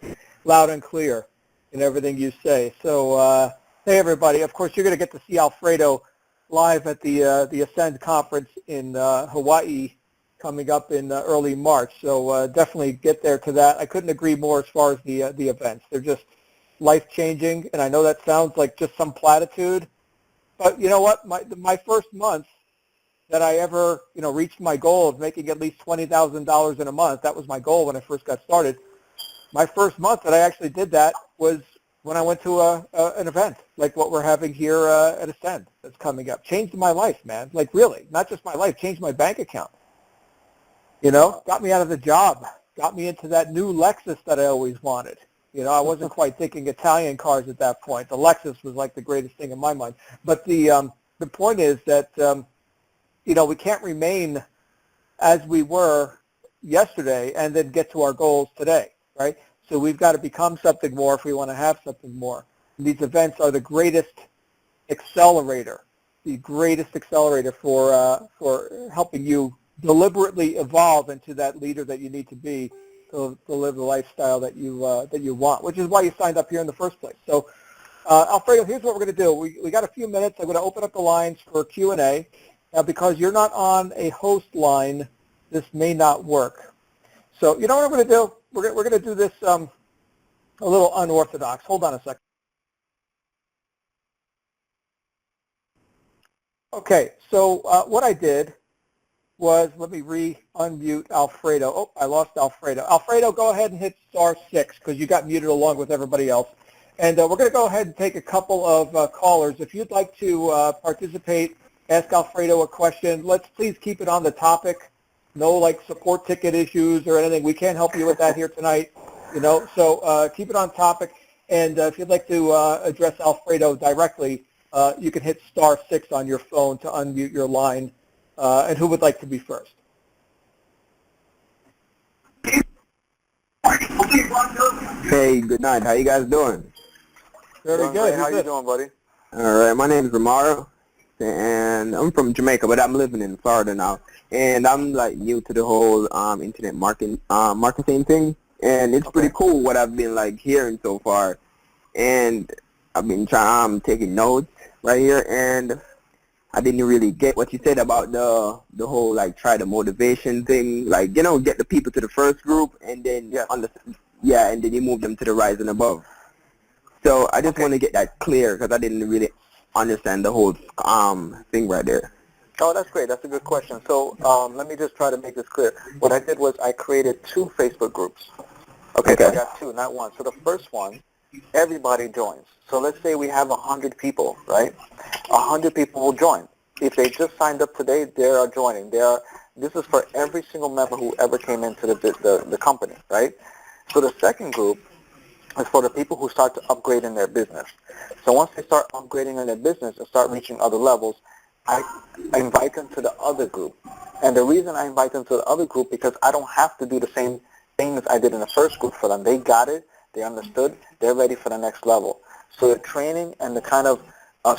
loud and clear in everything you say. So, hey, everybody, of course, you're going to get to see Alfredo live at the Ascend conference in Hawaii coming up in early March. So definitely get there to that. I couldn't agree more as far as the events. They're just life-changing, and I know that sounds like just some platitude, but you know what? My first month that I ever, reached my goal of making at least $20,000 in a month, that was my goal when I first got started. My first month that I actually did that was when I went to an event like what we're having here at Ascend that's coming up. Changed my life, man. Like really, not just my life, changed my bank account. Got me out of the job, got me into that new Lexus that I always wanted. I wasn't quite thinking Italian cars at that point. The Lexus was like the greatest thing in my mind. But the point is that, we can't remain as we were yesterday and then get to our goals today, right? So we've got to become something more if we want to have something more. And these events are the greatest accelerator for helping you deliberately evolve into that leader that you need to be to live the lifestyle that you want, which is why you signed up here in the first place. So, Alfredo, here's what we're going to do. We got a few minutes. I'm going to open up the lines for Q&A. Now, because you're not on a host line, this may not work. So, you know what I'm going to do? We're going to do this a little unorthodox. Hold on a second. Okay, so what I did was, let me unmute Alfredo. Oh, I lost Alfredo. Alfredo, go ahead and hit *6 because you got muted along with everybody else. And we're going to go ahead and take a couple of callers. If you'd like to participate, ask Alfredo a question, let's please keep it on the topic. No like support ticket issues or anything. We can't help you with that here tonight. So keep it on topic. And if you'd like to address Alfredo directly, you can hit *6 on your phone to unmute your line. And who would like to be first? Hey, good night. How you guys doing? Very good. How you doing, buddy? All right. My name is Romaro, and I'm from Jamaica, but I'm living in Florida now. And I'm like new to the whole internet marketing thing, and it's pretty cool what I've been like hearing so far. And I've been taking notes right here, and I didn't really get what you said about the whole like try the motivation thing, like get the people to the first group and then and then you move them to the rise and above. So I just want to get that clear because I didn't really understand the whole thing right there. Oh, that's great. That's a good question. So let me just try to make this clear. What I did was I created 2 Facebook groups. Okay. So I got 2, not 1. So the first one, everybody joins. So let's say we have 100 people, right? 100 people will join. If they just signed up today, they are joining. This is for every single member who ever came into the company, right? So the second group is for the people who start to upgrade in their business. So once they start upgrading in their business and start reaching other levels, I invite them to the other group. And the reason I invite them to the other group because I don't have to do the same things I did in the first group for them. They got it. They understood. They're ready for the next level. So the training and the kind of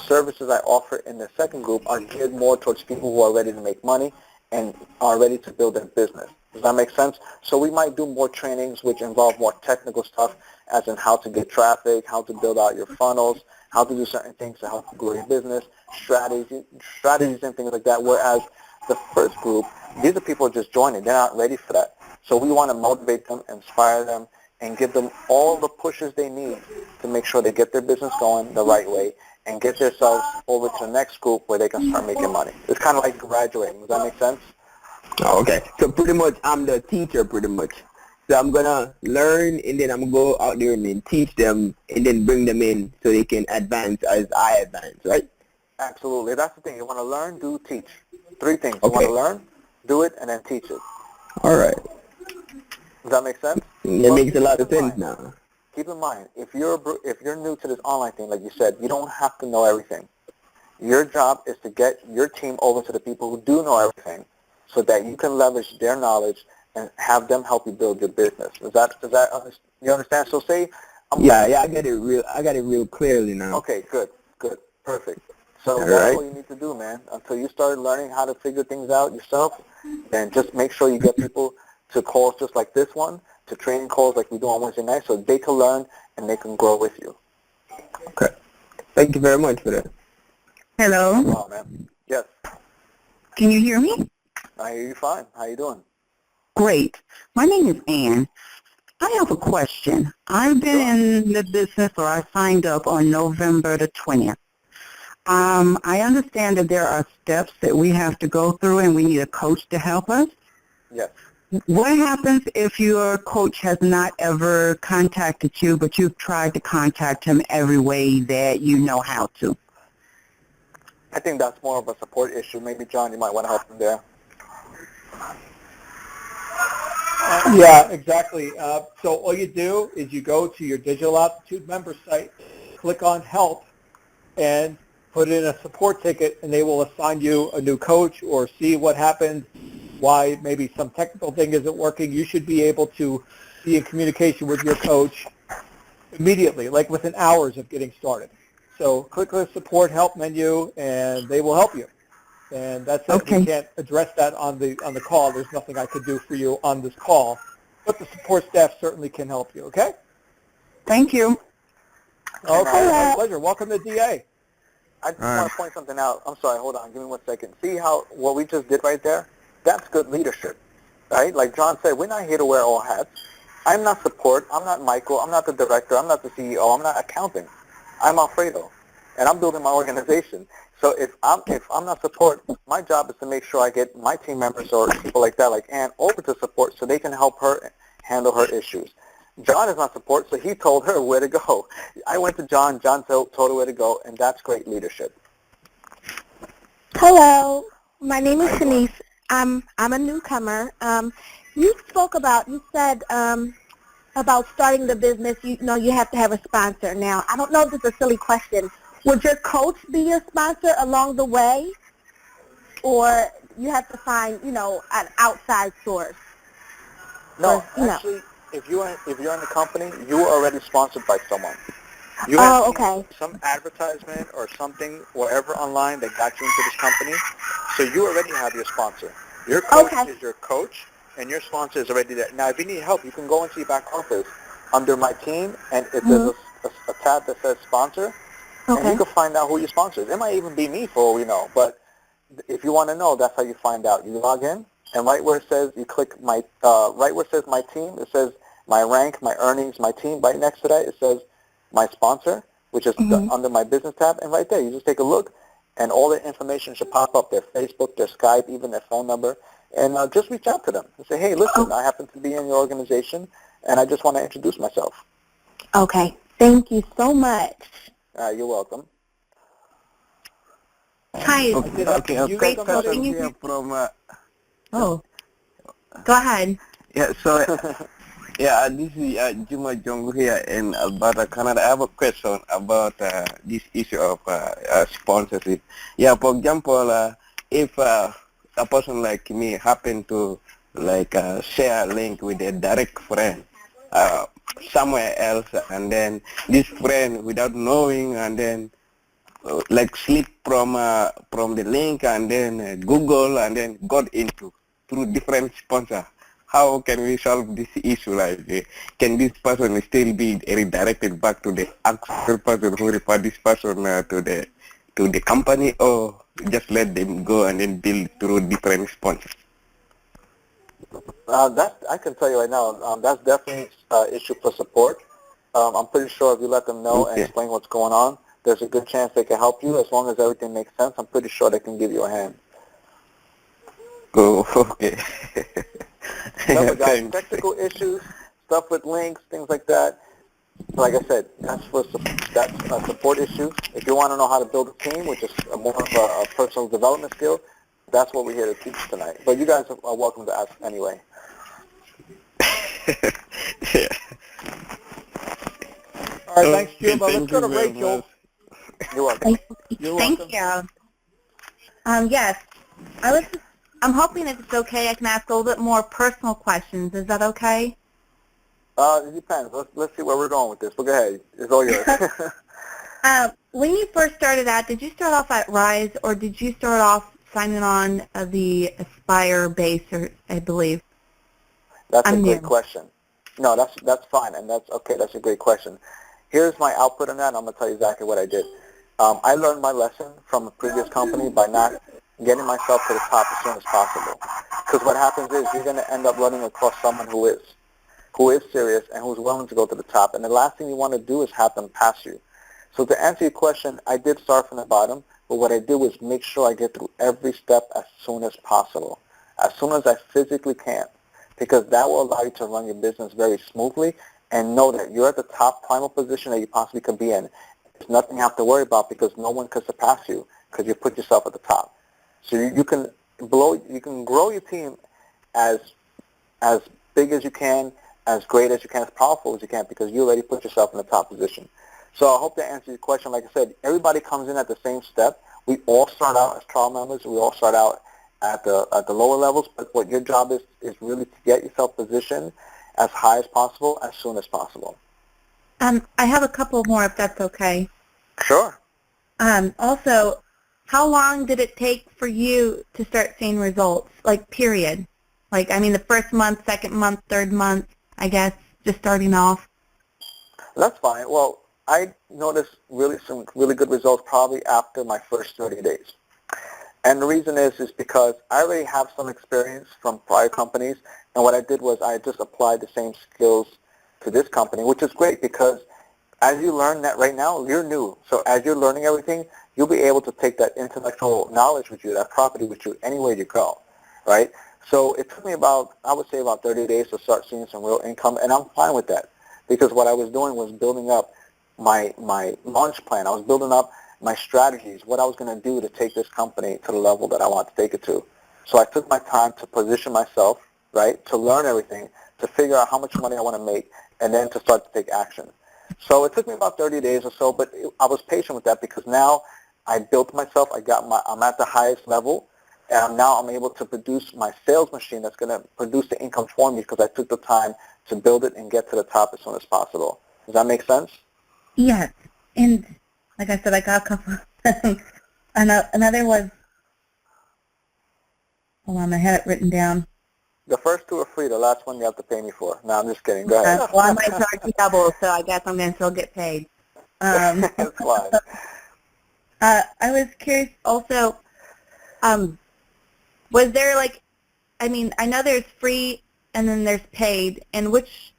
services I offer in the second group are geared more towards people who are ready to make money and are ready to build their business. Does that make sense? So we might do more trainings which involve more technical stuff, as in how to get traffic, how to build out your funnels, how to do certain things to help grow your business, strategies and things like that. Whereas the first group, these are people just joining. They're not ready for that. So we want to motivate them, inspire them, and give them all the pushes they need to make sure they get their business going the right way and get themselves over to the next group where they can start making money. It's kind of like graduating. Does that make sense? Oh, okay. So pretty much I'm the teacher pretty much. So I'm going to learn and then I'm going to go out there and then teach them and then bring them in so they can advance as I advance, right? Absolutely. That's the thing. You want to learn, do, teach. 3 things. You want to learn, do it, and then teach it. All right. Does that make sense? It makes a lot of sense now. Keep in mind, if you're new to this online thing, like you said, you don't have to know everything. Your job is to get your team over to the people who do know everything so that you can leverage their knowledge and have them help you build your business. Is that you understand? So say I get it real clearly now. Okay, good, perfect. So All that's right. all you need to do, man. Until you start learning how to figure things out yourself, then just make sure you get people to calls just like this one, to training calls like we do on Wednesday night, so they can learn and they can grow with you. Okay. Thank you very much for that. Hello. Wow, man. Yes, Can you hear me? I hear you fine. How you doing? Great. My name is Ann. I have a question. I've been in the business, or I signed up on November the 20th. I understand that there are steps that we have to go through and we need a coach to help us. Yes. What happens if your coach has not ever contacted you, but you've tried to contact him every way that you know how to? I think that's more of a support issue. Maybe, John, you might want to help him there. Yeah, exactly. So all you do is you go to your Digital Altitude member site, click on Help, and put in a support ticket, and they will assign you a new coach or see what happened, why maybe some technical thing isn't working. You should be able to be in communication with your coach immediately, like within hours of getting started. So click the support help menu, and they will help you. And that's it. Okay. We can't address that on the call. There's nothing I could do for you on this call, but the support staff certainly can help you. Okay? Thank you. Okay, my pleasure. Welcome to DA. I just want to point something out. I'm sorry, hold on. Give me 1 second. See how what we just did right there? That's good leadership, right? Like John said, we're not here to wear all hats. I'm not support. I'm not Michael. I'm not the director. I'm not the CEO. I'm not accounting. I'm Alfredo, and I'm building my organization. So if I'm not support, my job is to make sure I get my team members or people like that, like Ann, over to support so they can help her handle her issues. John is not support, so he told her where to go. I went to John. John told her where to go, and that's great leadership. Hello, my name is Shanice. I'm a newcomer. You said about starting the business. You know, you have to have a sponsor. Now, I don't know if this is a silly question. Would your coach be your sponsor along the way, or you have to find, you know, an outside source? No, Or, actually, if you're in the company, you are already sponsored by someone. You Oh, have okay. some advertisement or something, wherever online that got you into this company, so you already have your sponsor. Your coach is your coach, and your sponsor is already there. Now, if you need help, you can go into your back office under My Team, and if there's a tab that says Sponsor, and you can find out who your sponsor is. It might even be me for all we know, but if you want to know, that's how you find out. You log in, and right where it says, you click right where it says My Team, it says my rank, my earnings, my team. Right next to that, it says my sponsor, which is under my business tab, and right there, you just take a look, and all the information should pop up, their Facebook, their Skype, even their phone number, and just reach out to them and say, hey, listen, I happen to be in your organization, and I just want to introduce myself. Okay. Thank you so much. You're welcome. Hi. Okay, a quick question here from... Oh. Go ahead. Yeah, so... Yeah, this is Juma Jong here in Alberta, Canada. I have a question about this issue of sponsorship. Yeah, for example, if a person like me happen to share a link with a direct friend somewhere else, and then this friend, without knowing, and then slip from the link, and then Google, and then got into through different sponsors. How can we solve this issue? Can this person still be redirected back to the actual person who referred this person to the company, or just let them go and then build through different sponsors? I can tell you right now, that's definitely an issue for support. I'm pretty sure if you let them know and explain what's going on, there's a good chance they can help you. As long as everything makes sense, I'm pretty sure they can give you a hand. Oh, okay. Remember, guys, technical issues, stuff with links, things like that. Like I said, that's a support issue. If you want to know how to build a team, which is more of a personal development skill, that's what we're here to teach tonight. But you guys are welcome to ask anyway. Yeah. All right, thanks, Juma. Let's go to Rachel. You're welcome. You're welcome. Thank you. Yes, I'm hoping if it's okay, I can ask a little bit more personal questions. Is that okay? It depends. Let's see where we're going with this. But go ahead. It's all yours. When you first started out, did you start off at Rise, or did you start off signing on the Aspire base, or I believe? That's a great question. No, that's fine, and that's okay. That's a great question. Here's my output on that, and I'm going to tell you exactly what I did. I learned my lesson from a previous company by not getting myself to the top as soon as possible. Because what happens is you're going to end up running across someone who is serious and who's willing to go to the top. And the last thing you want to do is have them pass you. So to answer your question, I did start from the bottom, but what I did was make sure I get through every step as soon as possible, as soon as I physically can, because that will allow you to run your business very smoothly and know that you're at the top primal position that you possibly can be in. There's nothing you have to worry about because no one can surpass you because you put yourself at the top. So you can grow your team as big as you can, as great as you can, as powerful as you can, because you already put yourself in the top position. So I hope that answers your question. Like I said, everybody comes in at the same step. We all start out as trial members. We all start out at the lower levels. But what your job is really to get yourself positioned as high as possible, as soon as possible. I have a couple more, if that's okay. Sure. Also, how long did it take for you to start seeing results? Like, period. Like, I mean, the first month, second month, third month, I guess, just starting off. That's fine. Well, I noticed some really good results probably after my first 30 days. And the reason is because I already have some experience from prior companies, and what I did was I just applied the same skills to this company, which is great because as you learn that right now, you're new. So as you're learning everything, you'll be able to take that intellectual knowledge with you, that property with you, anywhere you go, right? So it took me I would say about 30 days to start seeing some real income, and I'm fine with that because what I was doing was building up my launch plan. I was building up my strategies, what I was going to do to take this company to the level that I want to take it to. So I took my time to position myself, right, to learn everything, to figure out how much money I want to make, and then to start to take action. So it took me about 30 days or so, but I was patient with that because now I built myself. I'm at the highest level, and now I'm able to produce my sales machine that's going to produce the income for me because I took the time to build it and get to the top as soon as possible. Does that make sense? Yes, and like I said, I got a couple. Another was, hold on, I had it written down. The first two are free. The last one you have to pay me for. No, I'm just kidding. Go ahead. Well, I might charge you double, so I guess I'm going to still get paid. It's fine. I was curious also, was there I mean, I know there's free and then there's paid, and which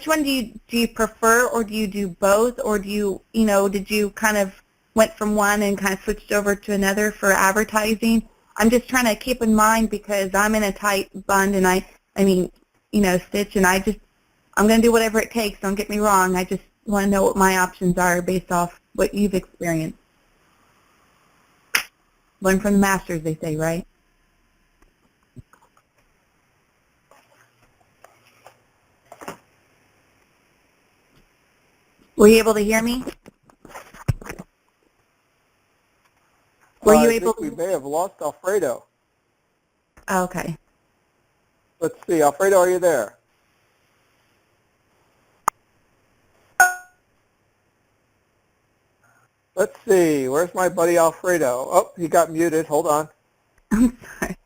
one do you prefer, or do you do both, or do you, did you kind of went from one and kind of switched over to another for advertising? I'm just trying to keep in mind because I'm in a tight bund and I mean, stitch, and I'm going to do whatever it takes. Don't get me wrong. I just want to know what my options are based off what you've experienced. Learn from the masters, they say, right? Were you able to hear me? Were you able? We may have lost Alfredo. Okay. Let's see. Alfredo, are you there? Let's see. Where's my buddy Alfredo? Oh, he got muted. Hold on. I'm sorry.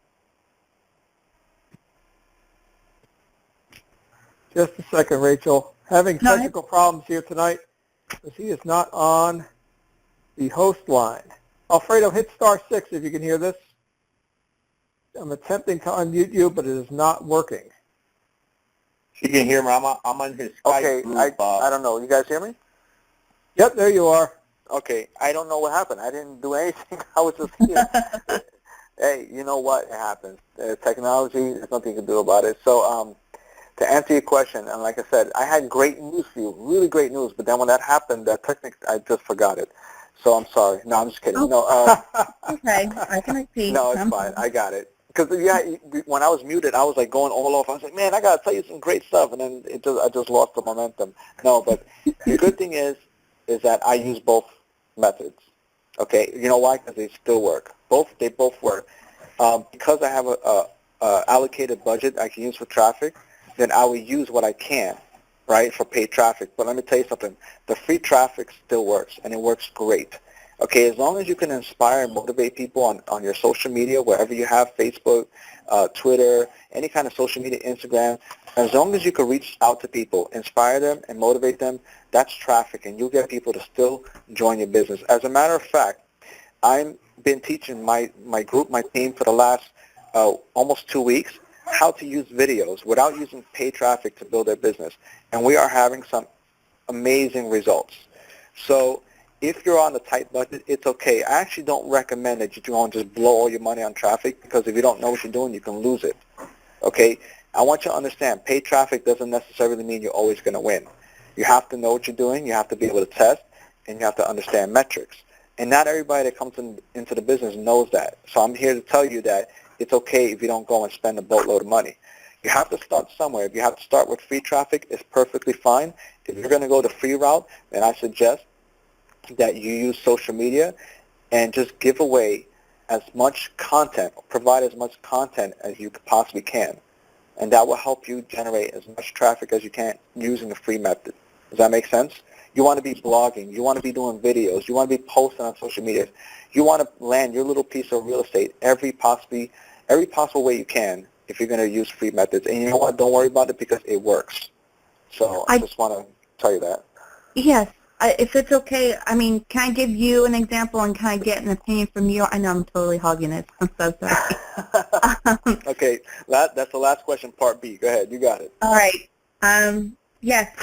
Just a second, Rachel. Having technical problems here tonight because he is not on the host line. Alfredo, hit *6 if you can hear this. I'm attempting to unmute you, but it is not working. You can hear me. I'm on his Skype Okay, group, I don't know. You guys hear me? Yep, there you are. Okay, I don't know what happened. I didn't do anything. I was just here. Hey, you know what? It happens. Technology, there's nothing you can do about it. So to answer your question, and like I said, I had great news for you, really great news, but then when that happened, I just forgot it. So I'm sorry. No, I'm just kidding. No, Okay, I can repeat. no, it's fine. I got it. Because when I was muted, I was like going all off. I was like, man, I gotta tell you some great stuff, and then I just lost the momentum. No, but the good thing is that I use both methods. Okay, you know why? Because they still work. They both work. because I have a allocated budget I can use for traffic, then I will use what I can, right, for paid traffic. But let me tell you something. The free traffic still works, and it works great. Okay, as long as you can inspire and motivate people on your social media, wherever you have Facebook, Twitter, any kind of social media, Instagram, as long as you can reach out to people, inspire them, and motivate them, that's traffic, and you'll get people to still join your business. As a matter of fact, I've been teaching my group, my team, for the last almost 2 weeks how to use videos without using paid traffic to build their business, and we are having some amazing results. So if you're on a tight budget, it's okay. I actually don't recommend that you don't just blow all your money on traffic, because if you don't know what you're doing, you can lose it. Okay? I want you to understand, paid traffic doesn't necessarily mean you're always going to win. You have to know what you're doing, you have to be able to test, and you have to understand metrics. And not everybody that comes into the business knows that. So I'm here to tell you that it's okay if you don't go and spend a boatload of money. You have to start somewhere. If you have to start with free traffic, it's perfectly fine. If you're going to go the free route, then I suggest that you use social media and just give away as much content, provide as much content as you possibly can. And that will help you generate as much traffic as you can using the free method. Does that make sense? You want to be blogging. You want to be doing videos. You want to be posting on social media. You want to land your little piece of real estate every possible way you can if you're going to use free methods. And you know what? Don't worry about it, because it works. So I just want to tell you that. Yes. If it's okay, I mean, can I give you an example and can I get an opinion from you? I know I'm totally hogging it. I'm so sorry. Okay, that's the last question, part B. Go ahead. You got it. All right. Yes,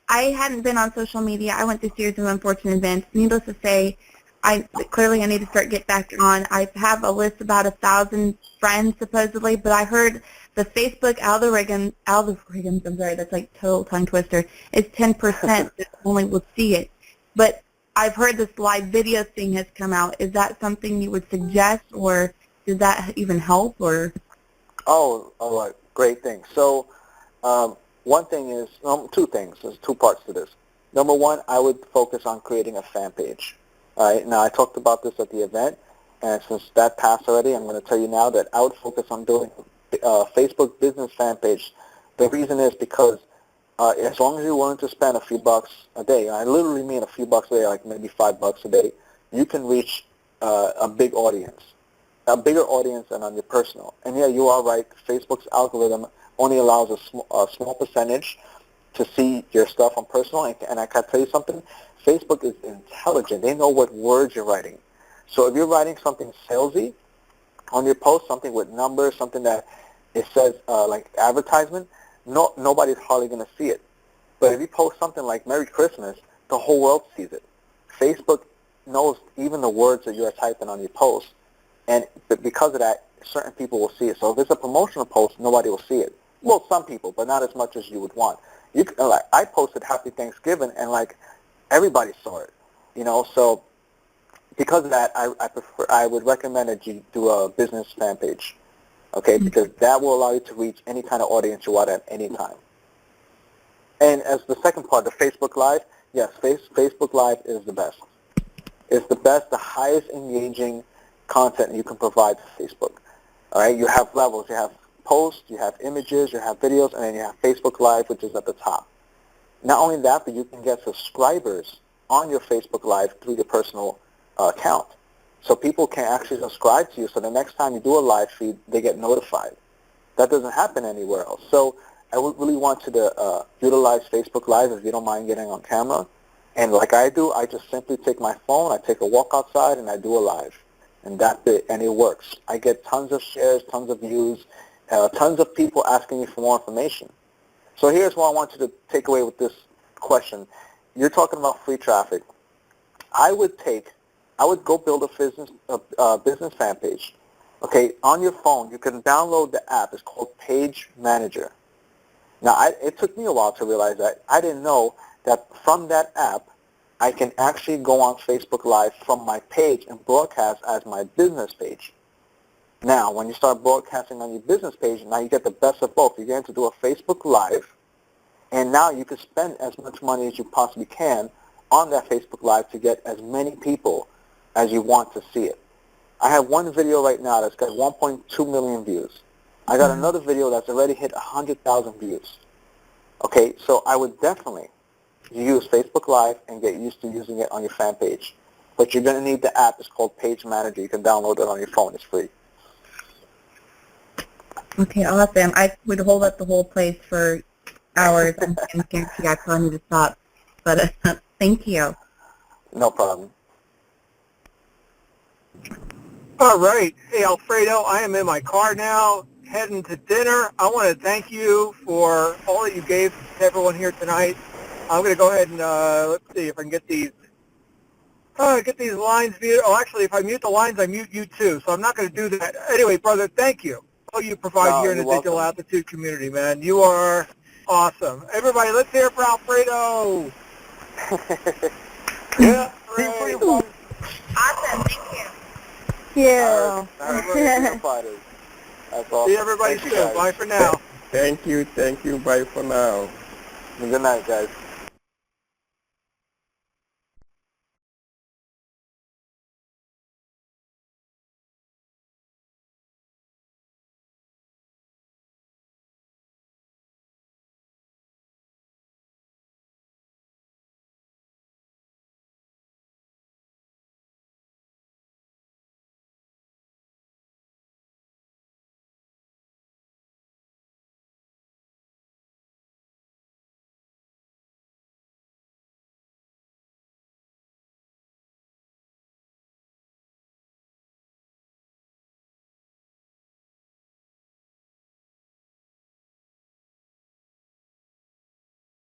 I hadn't been on social media. I went through a series of unfortunate events. Needless to say, I need to start get back on. I have a list of about 1,000 friends supposedly, but I heard the Facebook algorithms, I'm sorry, that's like total tongue twister, is 10% that only will see it. But I've heard this live video thing has come out. Is that something you would suggest, or does that even help? Or Oh, all right, great thing. So one thing is, two things. There's two parts to this. Number one, I would focus on creating a fan page. All right, now I talked about this at the event, and since that passed already, I'm going to tell you now that I would focus on doing Facebook business fan page. The reason is because as long as you're willing to spend a few bucks a day, and I literally mean a few bucks a day, like maybe $5 a day, you can reach a big audience, a bigger audience than on your personal. And yeah, you are right. Facebook's algorithm only allows a small percentage to see your stuff on personal. And I can tell you something. Facebook is intelligent. They know what words you're writing. So if you're writing something salesy on your post, something with numbers, something that it says like advertisement, nobody's hardly going to see it. But if you post something like Merry Christmas, the whole world sees it. Facebook knows even the words that you're typing on your post. And because of that, certain people will see it. So if it's a promotional post, nobody will see it. Well, some people, but not as much as you would want. Like I posted Happy Thanksgiving, and like everybody saw it. So because of that, I would recommend that you do a business fan page, okay? Because that will allow you to reach any kind of audience you want at any time. And as the second part, the Facebook Live, yes, Facebook Live is the best. It's the best, the highest engaging content you can provide to Facebook. All right, you have levels. You have posts, you have images, you have videos, and then you have Facebook Live, which is at the top. Not only that, but you can get subscribers on your Facebook Live through your personal account. So people can actually subscribe to you, so the next time you do a live feed, they get notified. That doesn't happen anywhere else. So I would really want you to utilize Facebook Live if you don't mind getting on camera. And like I do, I just simply take my phone, I take a walk outside, and I do a live. And that's it, and it works. I get tons of shares, tons of views, tons of people asking me for more information. So here's what I want you to take away with this question. You're talking about free traffic. I would go build a business fan page. Okay, on your phone, you can download the app. It's called Page Manager. Now, it took me a while to realize that. I didn't know that from that app, I can actually go on Facebook Live from my page and broadcast as my business page. Now, when you start broadcasting on your business page, now you get the best of both. You're going to do a Facebook Live, and now you can spend as much money as you possibly can on that Facebook Live to get as many people as you want to see it. I have one video right now that's got 1.2 million views. I got another video that's already hit 100,000 views. Okay, so I would definitely use Facebook Live and get used to using it on your fan page. But you're going to need the app. It's called Page Manager. You can download it on your phone. It's free. Okay, awesome. I would hold up the whole place for hours and guarantee I probably need to stop. But thank you. No problem. All right. Hey, Alfredo, I am in my car now, heading to dinner. I want to thank you for all that you gave to everyone here tonight. I'm going to go ahead and let's see if I can get these lines muted. Oh, actually, if I mute the lines, I mute you too. So I'm not going to do that. Anyway, brother, thank you. All you provide here in the Digital Altitude community, man. You are awesome. Everybody, let's hear it for Alfredo. Yeah. Hooray. Awesome. Thank you. Yeah. That's awesome. See everybody soon. Bye for now. Thank you. Bye for now. Good night, guys.